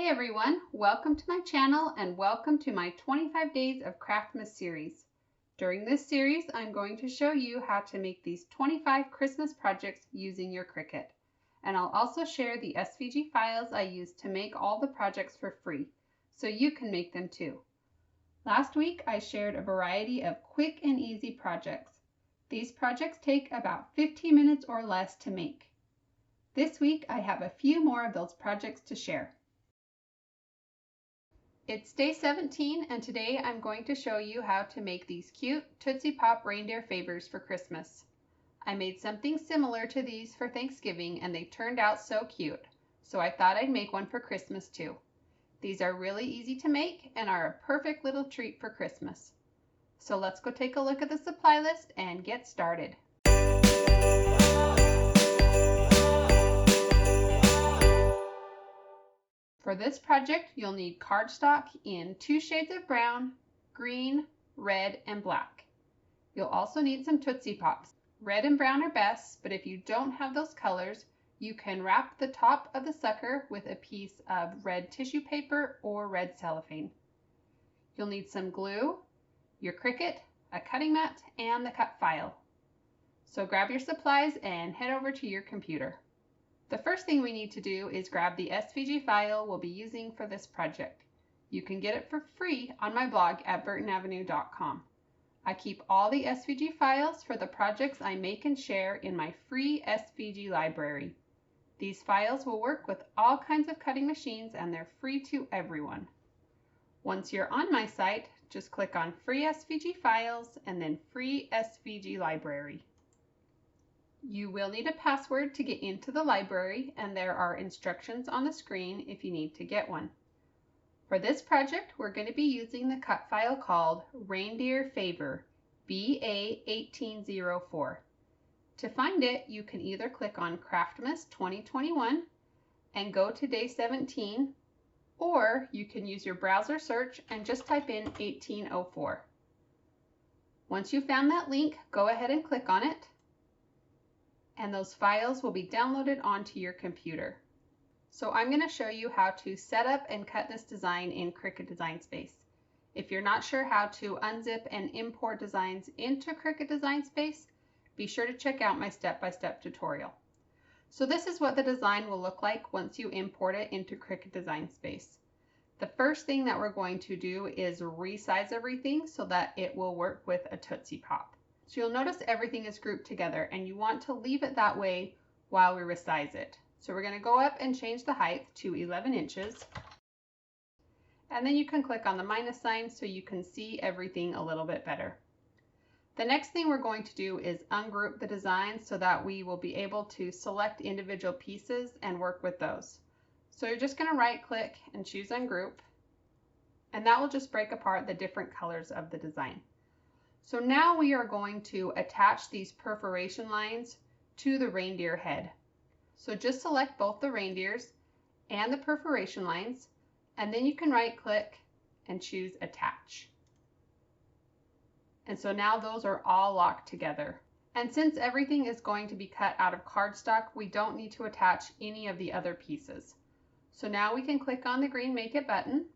Hey everyone, welcome to my channel and welcome to my 25 Days of Craftmas series. During this series, I'm going to show you how to make these 25 Christmas projects using your Cricut. And I'll also share the SVG files I used to make all the projects for free, so you can make them too. Last week, I shared a variety of quick and easy projects. These projects take about 15 minutes or less to make. This week, I have a few more of those projects to share. It's day 17 and today I'm going to show you how to make these cute Tootsie Pop Reindeer Favors for Christmas. I made something similar to these for Thanksgiving and they turned out so cute, so I thought I'd make one for Christmas too. These are really easy to make and are a perfect little treat for Christmas. So let's go take a look at the supply list and get started. For this project, you'll need cardstock in 2 shades of brown, green, red, and black. You'll also need some Tootsie Pops. Red and brown are best, but if you don't have those colors, you can wrap the top of the sucker with a piece of red tissue paper or red cellophane. You'll need some glue, your Cricut, a cutting mat, and the cut file. So grab your supplies and head over to your computer. The first thing we need to do is grab the SVG file we'll be using for this project. You can get it for free on my blog at burtonavenue.com. I keep all the SVG files for the projects I make and share in my free SVG library. These files will work with all kinds of cutting machines and they're free to everyone. Once you're on my site, just click on Free SVG Files and then Free SVG Library. You will need a password to get into the library, and there are instructions on the screen if you need to get one. For this project, we're going to be using the cut file called Reindeer Favor BA1804. To find it, you can either click on Craftmas 2021 and go to day 17, or you can use your browser search and just type in 1804. Once you've found that link, go ahead and click on it, and those files will be downloaded onto your computer. So I'm going to show you how to set up and cut this design in Cricut Design Space. If you're not sure how to unzip and import designs into Cricut Design Space, be sure to check out my step-by-step tutorial. So this is what the design will look like once you import it into Cricut Design Space. The first thing that we're going to do is resize everything so that it will work with a Tootsie Pop. So you'll notice everything is grouped together and you want to leave it that way while we resize it. So we're going to go up and change the height to 11 inches. And then you can click on the minus sign so you can see everything a little bit better. The next thing we're going to do is ungroup the design so that we will be able to select individual pieces and work with those. So you're just going to right click and choose ungroup, and that will just break apart the different colors of the design. So now we are going to attach these perforation lines to the reindeer head. So just select both the reindeers and the perforation lines, and then you can right click and choose attach. And so now those are all locked together. And since everything is going to be cut out of cardstock, we don't need to attach any of the other pieces. So now we can click on the green Make It button,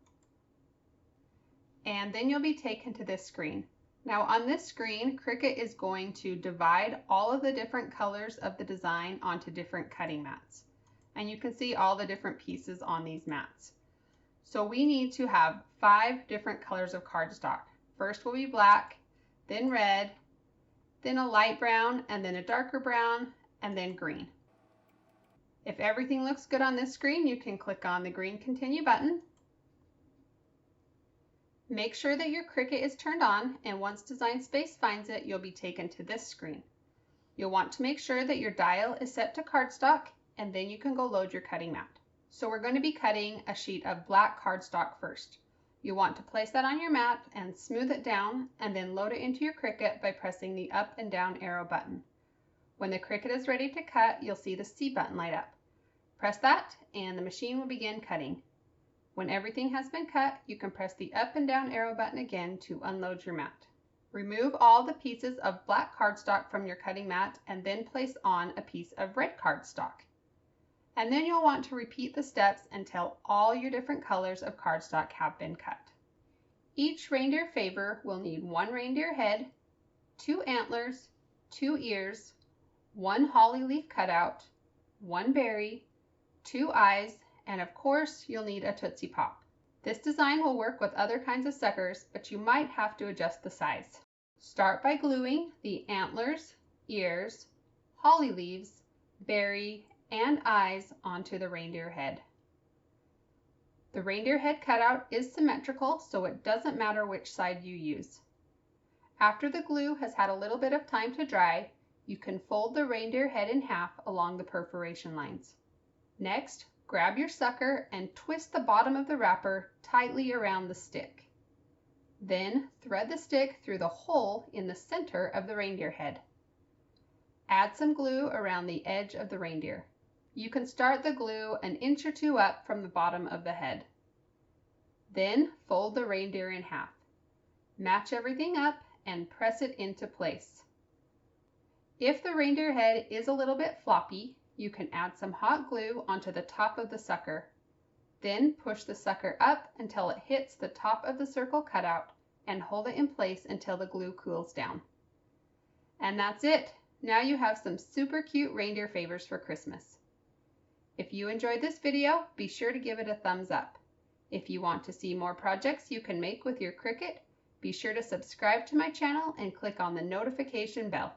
and then you'll be taken to this screen. Now on this screen, Cricut is going to divide all of the different colors of the design onto different cutting mats. And you can see all the different pieces on these mats. So we need to have 5 different colors of cardstock. First will be black, then red, then a light brown, and then a darker brown, and then green. If everything looks good on this screen, you can click on the green Continue button. Make sure that your Cricut is turned on, and once Design Space finds it, you'll be taken to this screen. You'll want to make sure that your dial is set to cardstock, and then you can go load your cutting mat. So we're going to be cutting a sheet of black cardstock first. You'll want to place that on your mat and smooth it down, and then load it into your Cricut by pressing the up and down arrow button. When the Cricut is ready to cut, you'll see the C button light up. Press that, and the machine will begin cutting. When everything has been cut, you can press the up and down arrow button again to unload your mat. Remove all the pieces of black cardstock from your cutting mat and then place on a piece of red cardstock. And then you'll want to repeat the steps until all your different colors of cardstock have been cut. Each reindeer favor will need one reindeer head, 2 antlers, 2 ears, 1 holly leaf cutout, 1 berry, 2 eyes, and of course you'll need a Tootsie Pop. This design will work with other kinds of suckers, but you might have to adjust the size. Start by gluing the antlers, ears, holly leaves, berry, and eyes onto the reindeer head. The reindeer head cutout is symmetrical, so it doesn't matter which side you use. After the glue has had a little bit of time to dry, you can fold the reindeer head in half along the perforation lines. Next, grab your sucker and twist the bottom of the wrapper tightly around the stick. Then thread the stick through the hole in the center of the reindeer head. Add some glue around the edge of the reindeer. You can start the glue an inch or 2 up from the bottom of the head. Then fold the reindeer in half. Match everything up and press it into place. If the reindeer head is a little bit floppy, you can add some hot glue onto the top of the sucker. Then push the sucker up until it hits the top of the circle cutout and hold it in place until the glue cools down. And that's it! Now you have some super cute reindeer favors for Christmas. If you enjoyed this video, be sure to give it a thumbs up. If you want to see more projects you can make with your Cricut, be sure to subscribe to my channel and click on the notification bell.